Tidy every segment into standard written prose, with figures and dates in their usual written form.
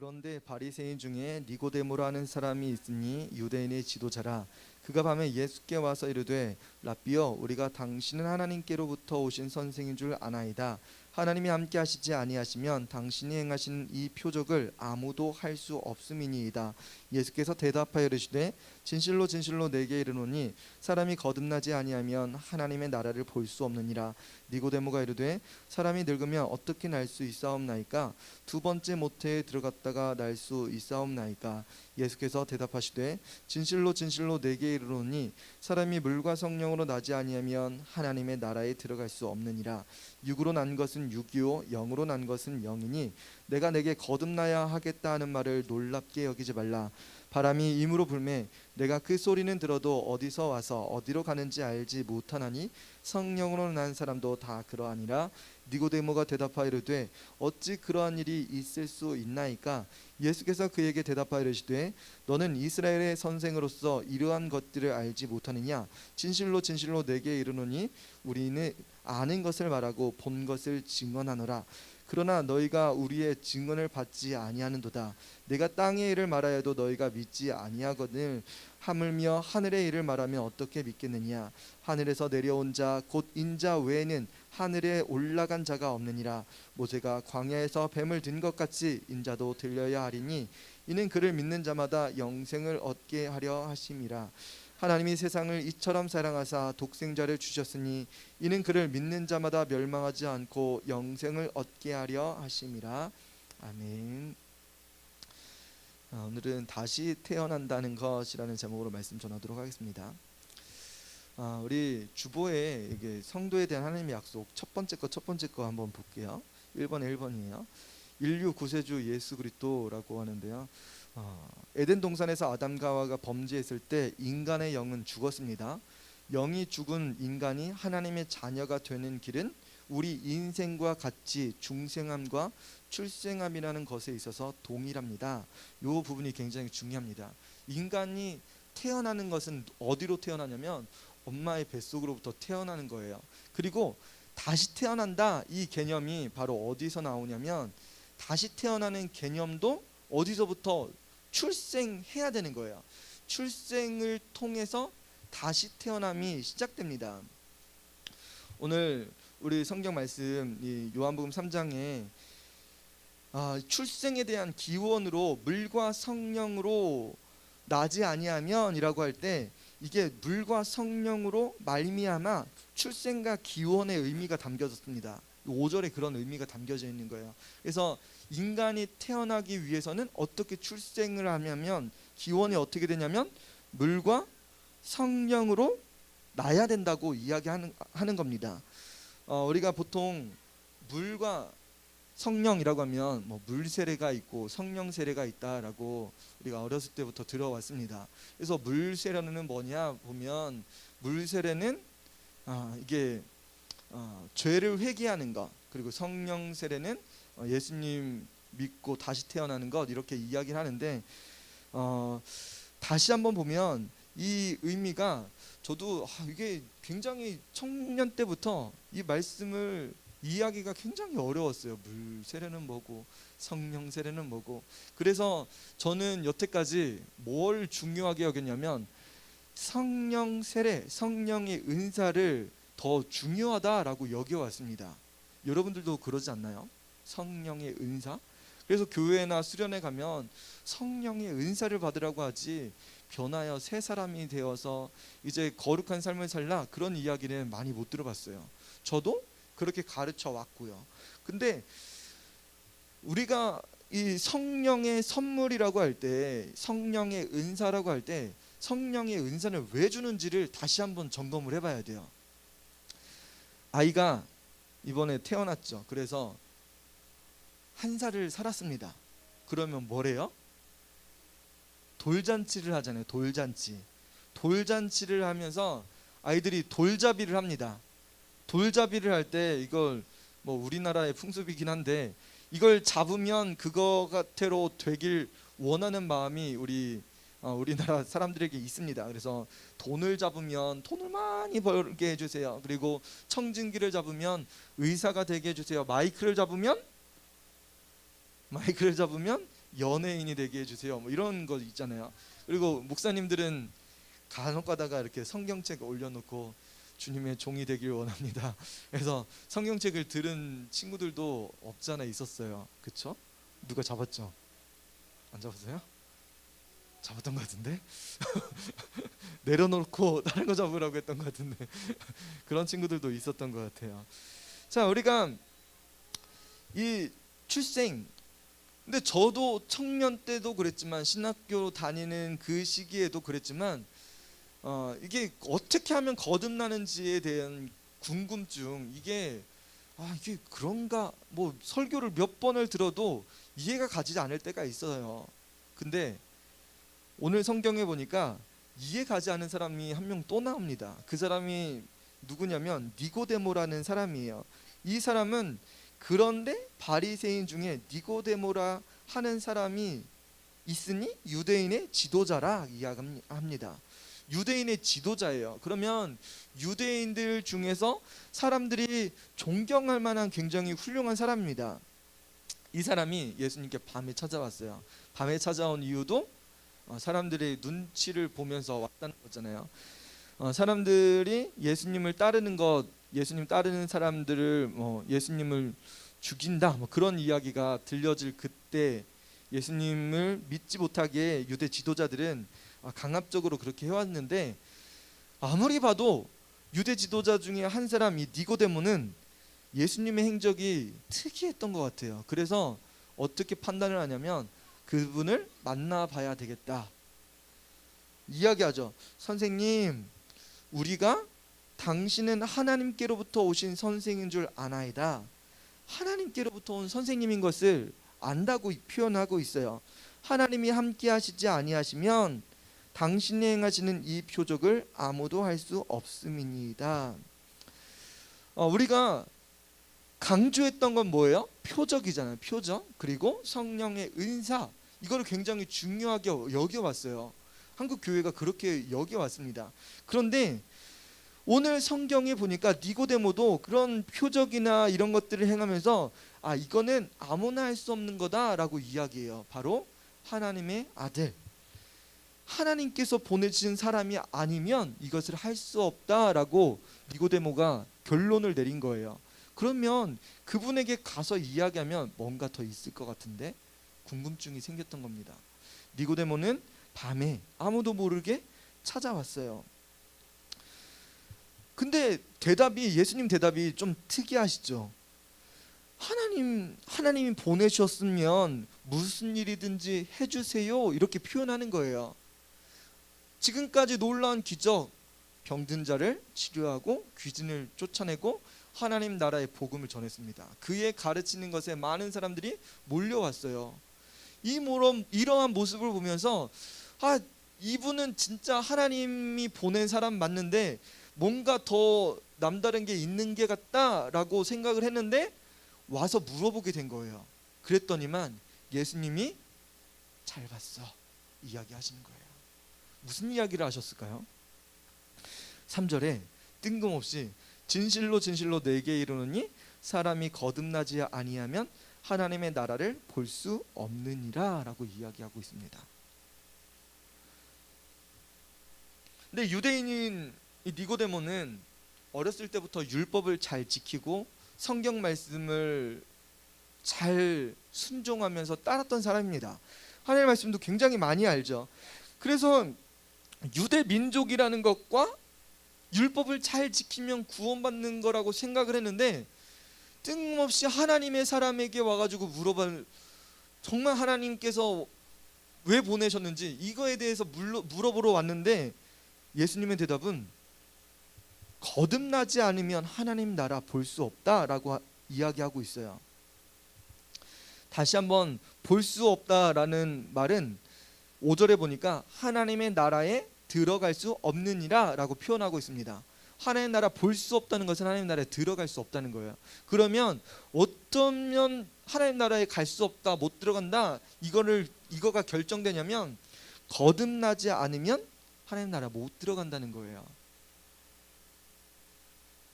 그런데 바리새인 중에 니고데모라는 사람이 있으니 유대인의 지도자라. 그가 밤에 예수께 와서 이르되 라삐여, 우리가 당신은 하나님께로부터 오신 선생인 줄 아나이다. 하나님이 함께 하시지 아니하시면 당신이 행하신 이 표적을 아무도 할 수 없음이니이다. 예수께서 대답하여 이르시되 진실로 진실로 내게 이르노니 사람이 거듭나지 아니하면 하나님의 나라를 볼 수 없느니라. 니고데모가 이르되 사람이 늙으면 어떻게 날 수 있사옵나이까? 두 번째 모태에 들어갔다가 날 수 있사옵나이까? 예수께서 대답하시되 진실로 진실로 내게 이르노니 사람이 물과 성령으로 나지 아니하면 하나님의 나라에 들어갈 수 없느니라. 육으로 난 것은 육이요 영으로 난 것은 영이니 내가 내게 거듭나야 하겠다 하는 말을 놀랍게 여기지 말라. 바람이 임으로 불매 내가 그 소리는 들어도 어디서 와서 어디로 가는지 알지 못하나니 성령으로 난 사람도 다 그러하니라. 니고데모가 대답하여 이르되 어찌 그러한 일이 있을 수 있나이까? 예수께서 그에게 대답하여 이르시되 너는 이스라엘의 선생으로서 이러한 것들을 알지 못하느냐? 진실로 진실로 내게 이르노니 우리는 아는 것을 말하고 본 것을 증언하노라. 그러나 너희가 우리의 증언을 받지 아니하는도다. 내가 땅의 일을 말하여도 너희가 믿지 아니하거늘 하물며 하늘의 일을 말하면 어떻게 믿겠느냐? 하늘에서 내려온 자 곧 인자 외에는 하늘에 올라간 자가 없느니라. 모세가 광야에서 뱀을 든 것 같이 인자도 들려야 하리니 이는 그를 믿는 자마다 영생을 얻게 하려 하심이라. 하나님이 세상을 이처럼 사랑하사 독생자를 주셨으니 이는 그를 믿는 자마다 멸망하지 않고 영생을 얻게 하려 하심이라. 아멘. 오늘은 다시 태어난다는 것이라는 제목으로 말씀 전하도록 하겠습니다. 우리 주보에 이게 성도에 대한 하나님의 약속 첫 번째 거 한번 볼게요. 1번에 1번이에요. 인류 구세주 예수 그리스도라고 하는데요. 에덴 동산에서 아담과 하와가 범죄했을 때 인간의 영은 죽었습니다. 영이 죽은 인간이 하나님의 자녀가 되는 길은 우리 인생과 같이 중생함과 출생함이라는 것에 있어서 동일합니다. 이 부분이 굉장히 중요합니다. 인간이 태어나는 것은 어디로 태어나냐면 엄마의 뱃속으로부터 태어나는 거예요. 그리고 다시 태어난다, 이 개념이 바로 어디서 나오냐면 다시 태어나는 개념도 어디서부터 출생해야 되는 거예요. 출생을 통해서 다시 태어남이 시작됩니다. 오늘 우리 성경 말씀 이 요한복음 3장에 출생에 대한 기원으로 물과 성령으로 나지 아니하면이라고 할 때 이게 물과 성령으로 말미암아 출생과 기원의 의미가 담겨졌습니다. 5절에 그런 의미가 담겨져 있는 거예요. 그래서 인간이 태어나기 위해서는 어떻게 출생을 하냐면 기원이 어떻게 되냐면 물과 성령으로 나야 된다고 이야기하는 겁니다. 우리가 보통 물과 성령이라고 하면 뭐 물 세례가 있고 성령 세례가 있다라고 우리가 어렸을 때부터 들어왔습니다. 그래서 물 세례는 뭐냐 보면 물 세례는 이게 죄를 회개하는 것, 그리고 성령 세례는 예수님 믿고 다시 태어나는 것, 이렇게 이야기를 하는데 다시 한번 보면 이 의미가 저도 이게 굉장히 청년 때부터 이 말씀을 이해하기가 굉장히 어려웠어요. 물 세례는 뭐고 성령 세례는 뭐고. 그래서 저는 여태까지 뭘 중요하게 여겼냐면 성령 세례, 성령의 은사를 더 중요하다라고 여겨왔습니다. 여러분들도 그러지 않나요? 성령의 은사? 그래서 교회나 수련회 가면 성령의 은사를 받으라고 하지 변하여 새 사람이 되어서 이제 거룩한 삶을 살라, 그런 이야기는 많이 못 들어봤어요. 저도 그렇게 가르쳐 왔고요. 근데 우리가 이 성령의 선물이라고 할 때, 성령의 은사라고 할 때 성령의 은사를 왜 주는지를 다시 한번 점검을 해봐야 돼요. 아이가 이번에 태어났죠. 그래서 한 살을 살았습니다. 그러면 뭐래요? 돌잔치를 하잖아요. 돌잔치를 하면서 아이들이 돌잡이를 합니다. 돌잡이를 할 때 이걸 뭐 우리나라의 풍습이긴 한데 이걸 잡으면 그거가대로 되길 원하는 마음이 우리나라 사람들에게 있습니다. 그래서 돈을 잡으면 돈을 많이 벌게 해주세요. 그리고 청진기를 잡으면 의사가 되게 해주세요. 마이크를 잡으면 연예인이 되게 해주세요. 뭐 이런 거 있잖아요. 그리고 목사님들은 간혹 가다가 이렇게 성경책 올려놓고 주님의 종이 되길 원합니다. 그래서 성경책을 들은 친구들도 없잖아 있었어요. 그쵸? 누가 잡았죠? 안 잡았어요? 잡았던 것 같은데? 내려놓고 다른 거 잡으라고 했던 것 같은데 그런 친구들도 있었던 것 같아요. 자, 우리가 이 출생, 근데 저도 청년 때도 그랬지만 신학교 다니는 그 시기에도 그랬지만 이게 어떻게 하면 거듭나는지에 대한 궁금증, 이게 그런가, 뭐 설교를 몇 번을 들어도 이해가 가지 않을 때가 있어요. 근데 오늘 성경에 보니까 이해 가지 않는 사람이 한 명 또 나옵니다. 그 사람이 누구냐면 니고데모라는 사람이에요. 이 사람은, 그런데 바리새인 중에 니고데모라 하는 사람이 있으니 유대인의 지도자라 이야기합니다. 유대인의 지도자예요. 그러면 유대인들 중에서 사람들이 존경할 만한 굉장히 훌륭한 사람입니다. 이 사람이 예수님께 밤에 찾아왔어요. 밤에 찾아온 이유도 사람들의 눈치를 보면서 왔다는 거잖아요. 사람들이 예수님을 따르는 것, 예수님 따르는 사람들을 예수님을 죽인다, 뭐 그런 이야기가 들려질 그때 예수님을 믿지 못하게 유대 지도자들은 강압적으로 그렇게 해왔는데, 아무리 봐도 유대 지도자 중에 한 사람, 이 니고데모는 예수님의 행적이 특이했던 것 같아요. 그래서 어떻게 판단을 하냐면 그분을 만나봐야 되겠다 이야기하죠. 선생님, 우리가 당신은 하나님께로부터 오신 선생인 줄 아나이다. 하나님께로부터 온 선생님인 것을 안다고 표현하고 있어요. 하나님이 함께 하시지 아니하시면 당신이 행하시는 이 표적을 아무도 할 수 없음이니이다. 우리가 강조했던 건 뭐예요? 표적이잖아요. 표적, 그리고 성령의 은사, 이거를 굉장히 중요하게 여겨왔어요. 한국 교회가 그렇게 여겨왔습니다. 그런데 오늘 성경에 보니까 니고데모도 그런 표적이나 이런 것들을 행하면서 이거는 아무나 할 수 없는 거다라고 이야기해요. 바로 하나님의 아들, 하나님께서 보내주신 사람이 아니면 이것을 할 수 없다라고 니고데모가 결론을 내린 거예요. 그러면 그분에게 가서 이야기하면 뭔가 더 있을 것 같은데 궁금증이 생겼던 겁니다. 니고데모는 밤에 아무도 모르게 찾아왔어요. 근데 예수님 대답이 좀 특이하시죠. 하나님이 보내셨으면 무슨 일이든지 해주세요, 이렇게 표현하는 거예요. 지금까지 놀라운 기적, 병든 자를 치료하고 귀신을 쫓아내고 하나님 나라의 복음을 전했습니다. 그의 가르치는 것에 많은 사람들이 몰려왔어요. 이러한 모습을 보면서 이분은 진짜 하나님이 보낸 사람 맞는데 뭔가 더 남다른 게 있는 게 같다라고 생각을 했는데 와서 물어보게 된 거예요. 그랬더니만 예수님이 잘 봤어 이야기하시는 거예요. 무슨 이야기를 하셨을까요? 3절에 뜬금없이 진실로 진실로 내게 이르노니 사람이 거듭나지 아니하면 하나님의 나라를 볼 수 없느니라 라고 이야기하고 있습니다. 근데 유대인인 이 니고데모는 어렸을 때부터 율법을 잘 지키고 성경 말씀을 잘 순종하면서 따랐던 사람입니다. 하나님의 말씀도 굉장히 많이 알죠. 그래서 유대 민족이라는 것과 율법을 잘 지키면 구원받는 거라고 생각을 했는데 뜬금없이 하나님의 사람에게 와가지고 정말 하나님께서 왜 보내셨는지 이거에 대해서 물어보러 왔는데 예수님의 대답은 거듭나지 않으면 하나님 나라 볼 수 없다라고 이야기하고 있어요. 다시 한번 볼 수 없다라는 말은 5절에 보니까 하나님의 나라에 들어갈 수 없느니라 라고 표현하고 있습니다. 하나님 나라 볼 수 없다는 것은 하나님 나라에 들어갈 수 없다는 거예요. 그러면 어쩌면 하나님 나라에 갈 수 없다, 못 들어간다, 이거가 결정되냐면 거듭나지 않으면 하나님 나라 못 들어간다는 거예요.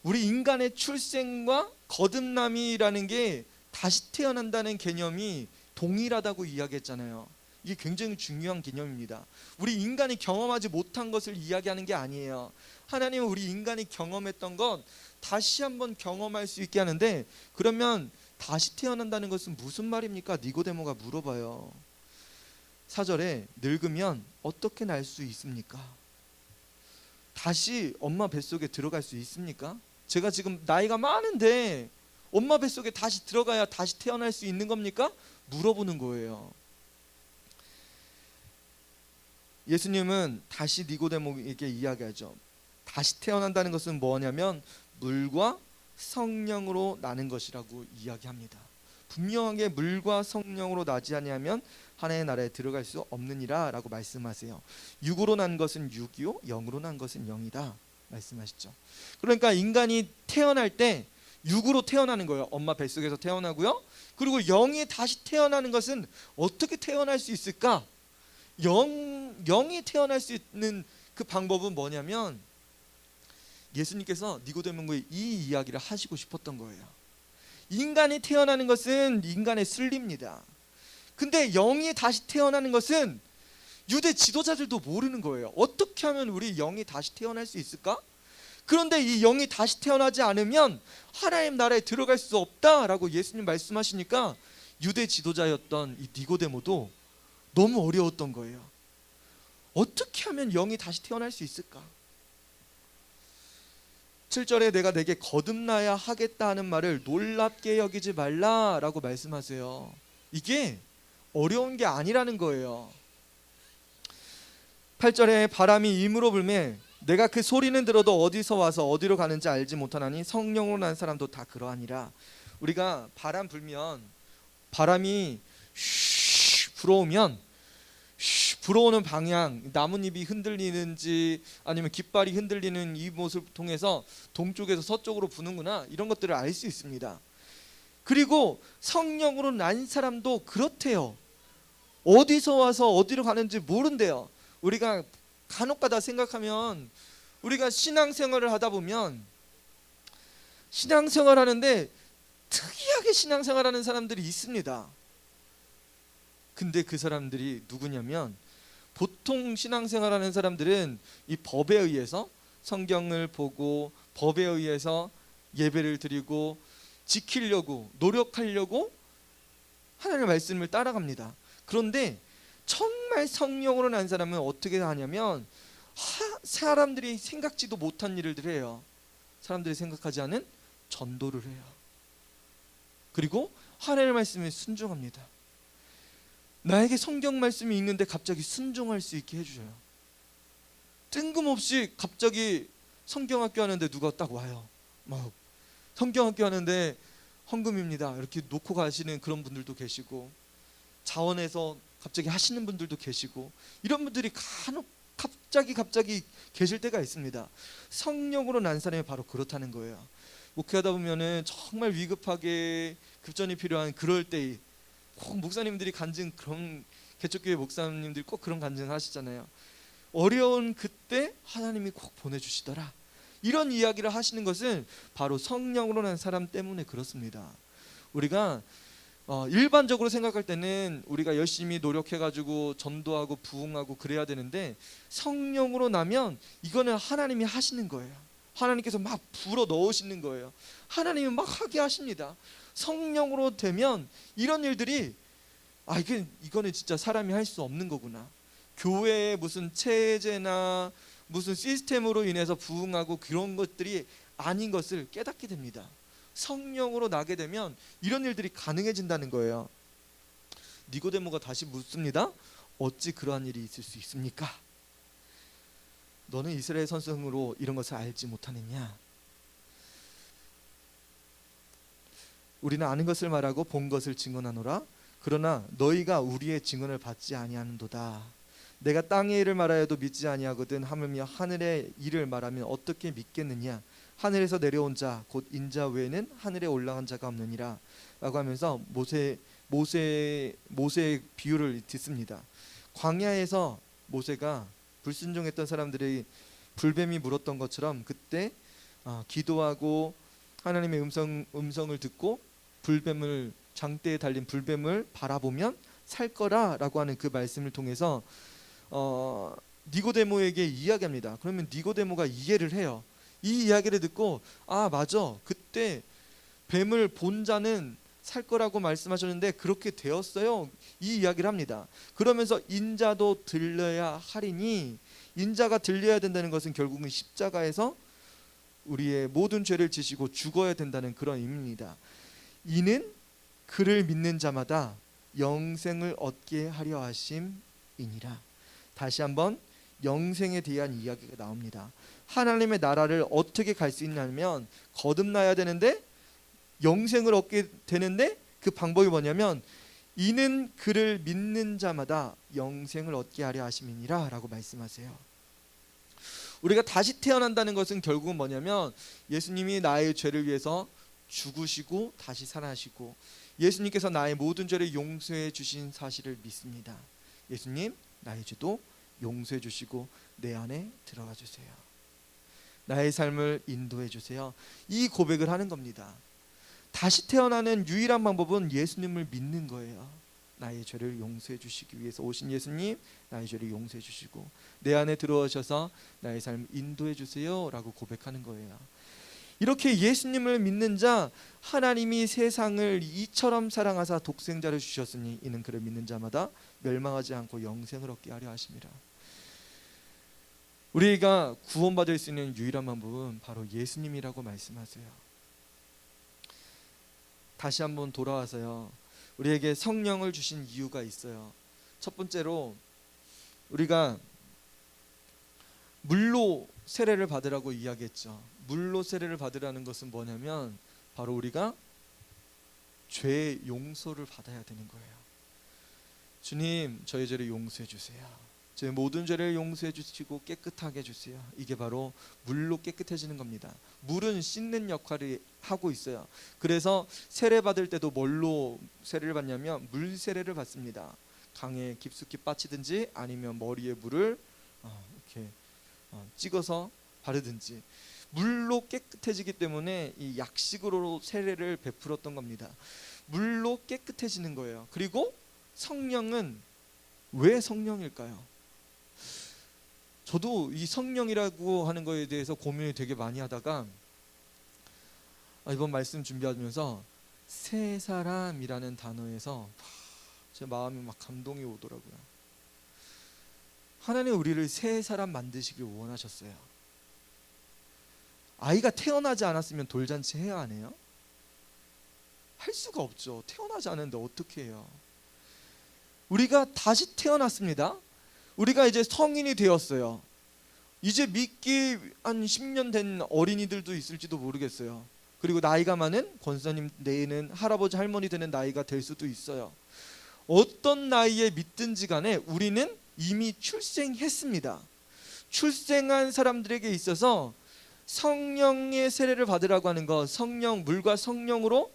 우리 인간의 출생과 거듭남이라는 게 다시 태어난다는 개념이 동일하다고 이야기했잖아요. 이게 굉장히 중요한 개념입니다. 우리 인간이 경험하지 못한 것을 이야기하는 게 아니에요. 하나님은 우리 인간이 경험했던 것 다시 한번 경험할 수 있게 하는데, 그러면 다시 태어난다는 것은 무슨 말입니까? 니고데모가 물어봐요. 4절에 늙으면 어떻게 날 수 있습니까? 다시 엄마 뱃속에 들어갈 수 있습니까? 제가 지금 나이가 많은데 엄마 뱃속에 다시 들어가야 다시 태어날 수 있는 겁니까? 물어보는 거예요. 예수님은 다시 니고데모에게 이야기하죠. 다시 태어난다는 것은 뭐냐면 물과 성령으로 나는 것이라고 이야기합니다. 분명하게 물과 성령으로 나지 아니하면 하나님의 나라에 들어갈 수 없느니라 라고 말씀하세요. 육으로 난 것은 육이요 영으로 난 것은 영이다 말씀하시죠. 그러니까 인간이 태어날 때 육으로 태어나는 거예요. 엄마 뱃속에서 태어나고요. 그리고 영이 다시 태어나는 것은 어떻게 태어날 수 있을까? 영이 태어날 수 있는 그 방법은 뭐냐면, 예수님께서 니고데모에게 이 이야기를 하시고 싶었던 거예요. 인간이 태어나는 것은 인간의 순리입니다. 근데 영이 다시 태어나는 것은 유대 지도자들도 모르는 거예요. 어떻게 하면 우리 영이 다시 태어날 수 있을까? 그런데 이 영이 다시 태어나지 않으면 하나님 나라에 들어갈 수 없다라고 예수님 말씀하시니까 유대 지도자였던 이 니고데모도 너무 어려웠던 거예요. 어떻게 하면 영이 다시 태어날 수 있을까? 7절에 내가 내게 거듭나야 하겠다 하는 말을 놀랍게 여기지 말라라고 말씀하세요. 이게 어려운 게 아니라는 거예요. 8절에 바람이 임으로 불매 내가 그 소리는 들어도 어디서 와서 어디로 가는지 알지 못하나니 성령으로 난 사람도 다 그러하니라. 우리가 바람 불면, 바람이 불어오면 불어오는 방향, 나뭇잎이 흔들리는지 아니면 깃발이 흔들리는 이 모습을 통해서 동쪽에서 서쪽으로 부는구나, 이런 것들을 알 수 있습니다. 그리고 성령으로 난 사람도 그렇대요. 어디서 와서 어디로 가는지 모른대요. 우리가 간혹가다 생각하면, 우리가 신앙생활을 하다 보면 신앙생활 하는데 특이하게 신앙생활하는 사람들이 있습니다. 근데 그 사람들이 누구냐면, 보통 신앙생활하는 사람들은 이 법에 의해서 성경을 보고 법에 의해서 예배를 드리고 지키려고 노력하려고 하나님의 말씀을 따라갑니다. 그런데 정말 성령으로 난 사람은 어떻게 하냐면 사람들이 생각지도 못한 일을 해요. 사람들이 생각하지 않은 전도를 해요. 그리고 하나님의 말씀에 순종합니다. 나에게 성경 말씀이 있는데 갑자기 순종할 수 있게 해주셔요. 뜬금없이 갑자기 성경학교 하는데 누가 딱 와요. 막 성경학교 하는데 헌금입니다 이렇게 놓고 가시는 그런 분들도 계시고, 자원해서 갑자기 하시는 분들도 계시고, 이런 분들이 간혹 갑자기 계실 때가 있습니다. 성령으로 난 사람이 바로 그렇다는 거예요. 목회하다 보면은 정말 위급하게 급전이 필요한 그럴 때 꼭 목사님들이 간증, 그런 개척교회 목사님들이 꼭 그런 간증 하시잖아요. 어려운 그때 하나님이 꼭 보내주시더라, 이런 이야기를 하시는 것은 바로 성령으로 난 사람 때문에 그렇습니다. 우리가 일반적으로 생각할 때는 우리가 열심히 노력해가지고 전도하고 부흥하고 그래야 되는데, 성령으로 나면 이거는 하나님이 하시는 거예요. 하나님께서 막 불어 넣으시는 거예요. 하나님이 막 하게 하십니다. 성령으로 되면 이런 일들이 이거는 진짜 사람이 할 수 없는 거구나. 교회의 무슨 체제나 무슨 시스템으로 인해서 부흥하고 그런 것들이 아닌 것을 깨닫게 됩니다. 성령으로 나게 되면 이런 일들이 가능해진다는 거예요. 니고데모가 다시 묻습니다. 어찌 그러한 일이 있을 수 있습니까? 너는 이스라엘 선생으로 이런 것을 알지 못하느냐? 우리는 아는 것을 말하고 본 것을 증언하노라. 그러나 너희가 우리의 증언을 받지 아니하는도다. 내가 땅의 일을 말하여도 믿지 아니하거든 하물며 하늘의 일을 말하면 어떻게 믿겠느냐? 하늘에서 내려온 자 곧 인자 외에는 하늘에 올라간 자가 없느니라 라고 하면서 모세의 비유를 듣습니다. 광야에서 모세가 불순종했던 사람들이 불뱀이 물었던 것처럼 그때 기도하고 하나님의 음성을 듣고 불뱀을 장대에 달린 불뱀을 바라보면 살 거라라고 하는 그 말씀을 통해서 니고데모에게 이야기합니다. 그러면 니고데모가 이해를 해요. 이 이야기를 듣고 아 맞아, 그때 뱀을 본 자는 살 거라고 말씀하셨는데 그렇게 되었어요, 이 이야기를 합니다. 그러면서 인자도 들려야 하리니, 인자가 들려야 된다는 것은 결국은 십자가에서 우리의 모든 죄를 지시고 죽어야 된다는 그런 의미입니다. 이는 그를 믿는 자마다 영생을 얻게 하려 하심이니라. 다시 한번 영생에 대한 이야기가 나옵니다. 하나님의 나라를 어떻게 갈 수 있냐면 거듭나야 되는데 영생을 얻게 되는데 그 방법이 뭐냐면 이는 그를 믿는 자마다 영생을 얻게 하려 하심이니라 라고 말씀하세요. 우리가 다시 태어난다는 것은 결국은 뭐냐면 예수님이 나의 죄를 위해서 죽으시고 다시 살아나시고 예수님께서 나의 모든 죄를 용서해 주신 사실을 믿습니다. 예수님, 나의 죄도 용서해 주시고 내 안에 들어가 주세요. 나의 삶을 인도해 주세요. 이 고백을 하는 겁니다. 다시 태어나는 유일한 방법은 예수님을 믿는 거예요. 나의 죄를 용서해 주시기 위해서 오신 예수님, 나의 죄를 용서해 주시고 내 안에 들어오셔서 나의 삶을 인도해 주세요 라고 고백하는 거예요. 이렇게 예수님을 믿는 자, 하나님이 세상을 이처럼 사랑하사 독생자를 주셨으니 이는 그를 믿는 자마다 멸망하지 않고 영생을 얻게 하려 하심이라. 우리가 구원받을 수 있는 유일한 방법은 바로 예수님이라고 말씀하세요. 다시 한번 돌아와서요, 우리에게 성령을 주신 이유가 있어요. 첫 번째로 우리가 물로 세례를 받으라고 이야기했죠. 물로 세례를 받으라는 것은 뭐냐면 바로 우리가 죄 용서를 받아야 되는 거예요. 주님, 저의 죄를 용서해 주세요. 제 모든 죄를 용서해 주시고 깨끗하게 해주세요. 이게 바로 물로 깨끗해지는 겁니다. 물은 씻는 역할을 하고 있어요. 그래서 세례 받을 때도 뭘로 세례를 받냐면 물 세례를 받습니다. 강에 깊숙이 빠치든지 아니면 머리에 물을 이렇게 찍어서 바르든지 물로 깨끗해지기 때문에 이 약식으로 세례를 베풀었던 겁니다. 물로 깨끗해지는 거예요. 그리고 성령은 왜 성령일까요? 저도 이 성령이라고 하는 거에 대해서 고민을 되게 많이 하다가 이번 말씀 준비하면서 새 사람이라는 단어에서 제 마음이 막 감동이 오더라고요. 하나님 우리를 새 사람 만드시길 원하셨어요. 아이가 태어나지 않았으면 돌잔치 해야 하네요? 할 수가 없죠. 태어나지 않았는데 어떻게 해요? 우리가 다시 태어났습니다. 우리가 이제 성인이 되었어요. 이제 믿기 한 10년 된 어린이들도 있을지도 모르겠어요. 그리고 나이가 많은 권사님 내에는 할아버지 할머니 되는 나이가 될 수도 있어요. 어떤 나이에 믿든지 간에 우리는 이미 출생했습니다. 출생한 사람들에게 있어서 성령의 세례를 받으라고 하는 것, 성령, 물과 성령으로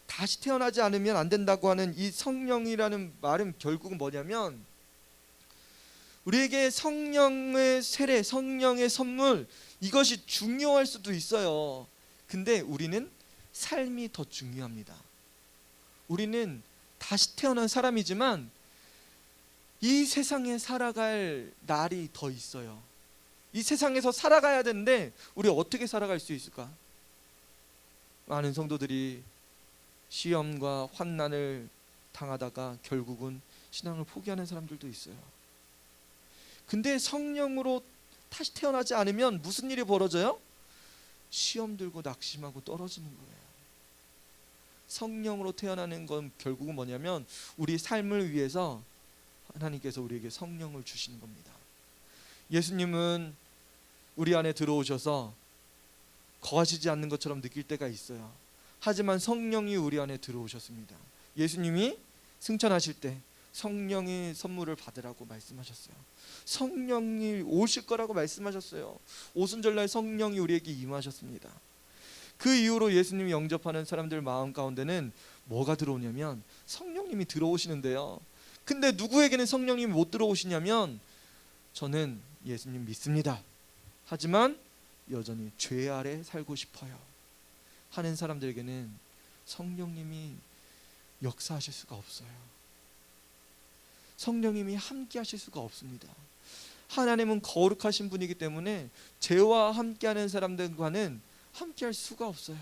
다시 태어나지 않으면 안 된다고 하는 이 성령이라는 말은 결국은 뭐냐면 우리에게 성령의 세례, 성령의 선물, 이것이 중요할 수도 있어요. 근데 우리는 삶이 더 중요합니다. 우리는 다시 태어난 사람이지만 이 세상에 살아갈 날이 더 있어요. 이 세상에서 살아가야 되는데 우리 어떻게 살아갈 수 있을까? 많은 성도들이 시험과 환난을 당하다가 결국은 신앙을 포기하는 사람들도 있어요. 근데 성령으로 다시 태어나지 않으면 무슨 일이 벌어져요? 시험 들고 낙심하고 떨어지는 거예요. 성령으로 태어나는 건 결국은 뭐냐면 우리 삶을 위해서 하나님께서 우리에게 성령을 주시는 겁니다. 예수님은 우리 안에 들어오셔서 거하시지 않는 것처럼 느낄 때가 있어요. 하지만 성령이 우리 안에 들어오셨습니다. 예수님이 승천하실 때 성령의 선물을 받으라고 말씀하셨어요. 성령이 오실 거라고 말씀하셨어요. 오순절날 성령이 우리에게 임하셨습니다. 그 이후로 예수님이 영접하는 사람들 마음 가운데는 뭐가 들어오냐면 성령님이 들어오시는데요. 근데 누구에게는 성령님이 못 들어오시냐면 저는 예수님 믿습니다. 하지만 여전히 죄 아래 살고 싶어요 하는 사람들에게는 성령님이 역사하실 수가 없어요. 성령님이 함께 하실 수가 없습니다. 하나님은 거룩하신 분이기 때문에 죄와 함께하는 사람들과는 함께할 수가 없어요.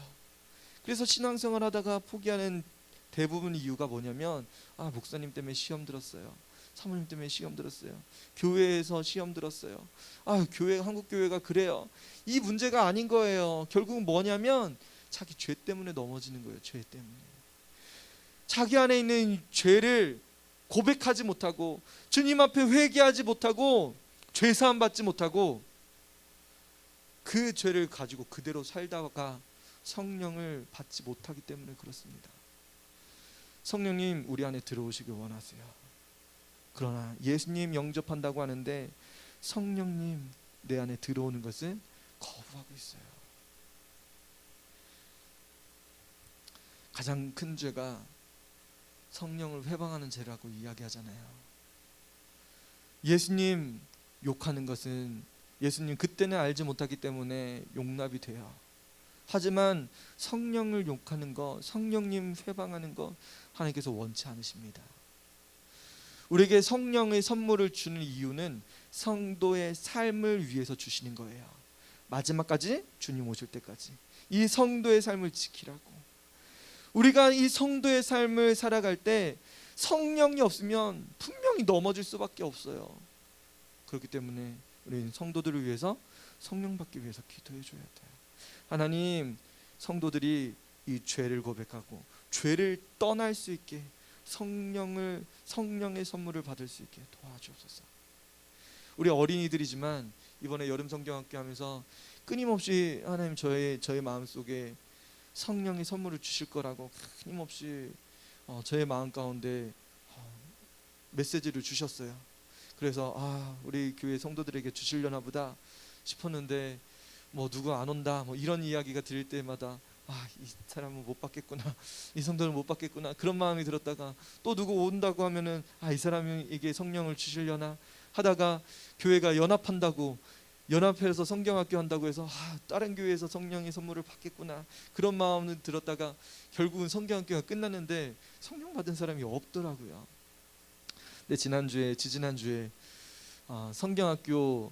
그래서 신앙생활 하다가 포기하는 대부분 이유가 뭐냐면, 목사님 때문에 시험 들었어요, 사모님 때문에 시험 들었어요, 교회에서 시험 들었어요, 교회, 한국 교회가 그래요. 이 문제가 아닌 거예요. 결국은 뭐냐면 자기 죄 때문에 넘어지는 거예요. 죄 때문에. 자기 안에 있는 죄를 고백하지 못하고, 주님 앞에 회개하지 못하고, 죄사함 받지 못하고, 그 죄를 가지고 그대로 살다가 성령을 받지 못하기 때문에 그렇습니다. 성령님 우리 안에 들어오시길 원하세요. 그러나 예수님 영접한다고 하는데 성령님 내 안에 들어오는 것을 거부하고 있어요. 가장 큰 죄가 성령을 회방하는 죄라고 이야기하잖아요. 예수님 욕하는 것은 예수님 그때는 알지 못하기 때문에 용납이 돼요. 하지만 성령을 욕하는 것, 성령님 회방하는 것 하나님께서 원치 않으십니다. 우리에게 성령의 선물을 주는 이유는 성도의 삶을 위해서 주시는 거예요. 마지막까지, 주님 오실 때까지 이 성도의 삶을 지키라고. 우리가 이 성도의 삶을 살아갈 때 성령이 없으면 분명히 넘어질 수밖에 없어요. 그렇기 때문에 우리는 성도들을 위해서, 성령 받기 위해서 기도해 줘야 돼요. 하나님, 성도들이 이 죄를 고백하고 죄를 떠날 수 있게 성령의 선물을 받을 수 있게 도와주옵소서. 우리 어린이들이지만 이번에 여름 성경학교 하면서 끊임없이 하나님 저의 마음속에 성령의 선물을 주실 거라고 끊임없이 저의 마음 가운데 메시지를 주셨어요. 그래서 우리 교회 성도들에게 주시려나 보다 싶었는데 누구 안 온다 이런 이야기가 들릴 때마다 이 사람은 못 받겠구나, 이 성도는 못 받겠구나, 그런 마음이 들었다가 또 누구 온다고 하면은 이 사람에게 성령을 주시려나 하다가 교회가 연합한다고, 연합해서 성경학교 한다고 해서 다른 교회에서 성령의 선물을 받겠구나, 그런 마음은 들었다가 결국은 성경학교가 끝났는데 성령 받은 사람이 없더라고요. 근데 지지난주에 성경학교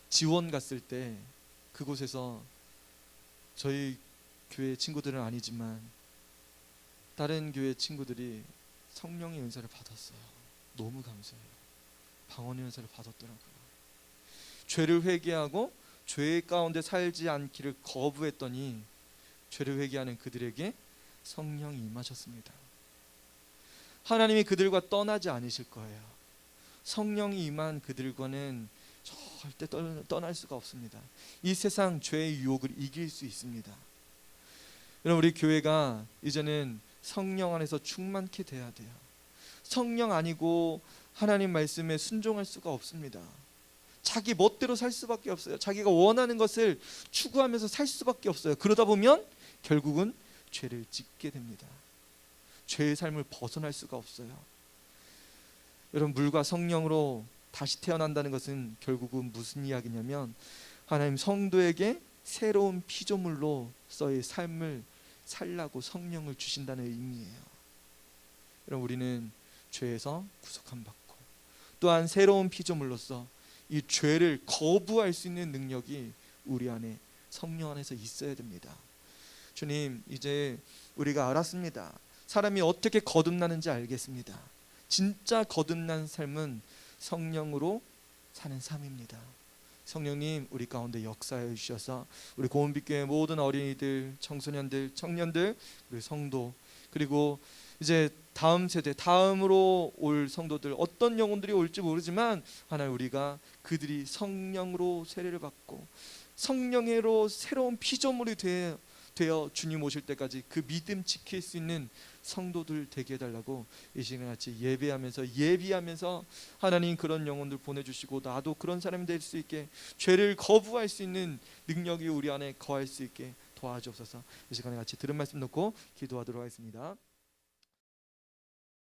지원 갔을 때 그곳에서 저희 교회 친구들은 아니지만 다른 교회 친구들이 성령의 은사를 받았어요. 너무 감사해요. 방언의 은사를 받았더라고요. 죄를 회개하고 죄 가운데 살지 않기를 거부했더니 죄를 회개하는 그들에게 성령이 임하셨습니다. 하나님이 그들과 떠나지 않으실 거예요. 성령이 임한 그들과는 절대 떠날 수가 없습니다. 이 세상 죄의 유혹을 이길 수 있습니다. 여러분, 우리 교회가 이제는 성령 안에서 충만케 돼야 돼요. 성령 아니고 하나님 말씀에 순종할 수가 없습니다. 자기 멋대로 살 수밖에 없어요. 자기가 원하는 것을 추구하면서 살 수밖에 없어요. 그러다 보면 결국은 죄를 짓게 됩니다. 죄의 삶을 벗어날 수가 없어요. 여러분, 물과 성령으로 다시 태어난다는 것은 결국은 무슨 이야기냐면 하나님 성도에게 새로운 피조물로서의 삶을 살라고 성령을 주신다는 의미예요. 여러분, 우리는 죄에서 구속함 받고 또한 새로운 피조물로서 이 죄를 거부할 수 있는 능력이 우리 안에, 성령 안에서 있어야 됩니다. 주님, 이제 우리가 알았습니다. 사람이 어떻게 거듭나는지 알겠습니다. 진짜 거듭난 삶은 성령으로 사는 삶입니다. 성령님, 우리 가운데 역사해 주셔서 우리 고은빛교회 모든 어린이들, 청소년들, 청년들, 우리 성도, 그리고 이제 다음 세대, 다음으로 올 성도들, 어떤 영혼들이 올지 모르지만 하나님, 우리가 그들이 성령으로 세례를 받고 성령으로 새로운 피조물이 되어 주님 오실 때까지 그 믿음 지킬 수 있는 성도들 되게 해달라고 이 시간 같이 예비하면서 하나님 그런 영혼들 보내주시고 나도 그런 사람이 될 수 있게, 죄를 거부할 수 있는 능력이 우리 안에 거할 수 있게 도와주옵소서. 이 시간에 같이 들은 말씀 놓고 기도하도록 하겠습니다.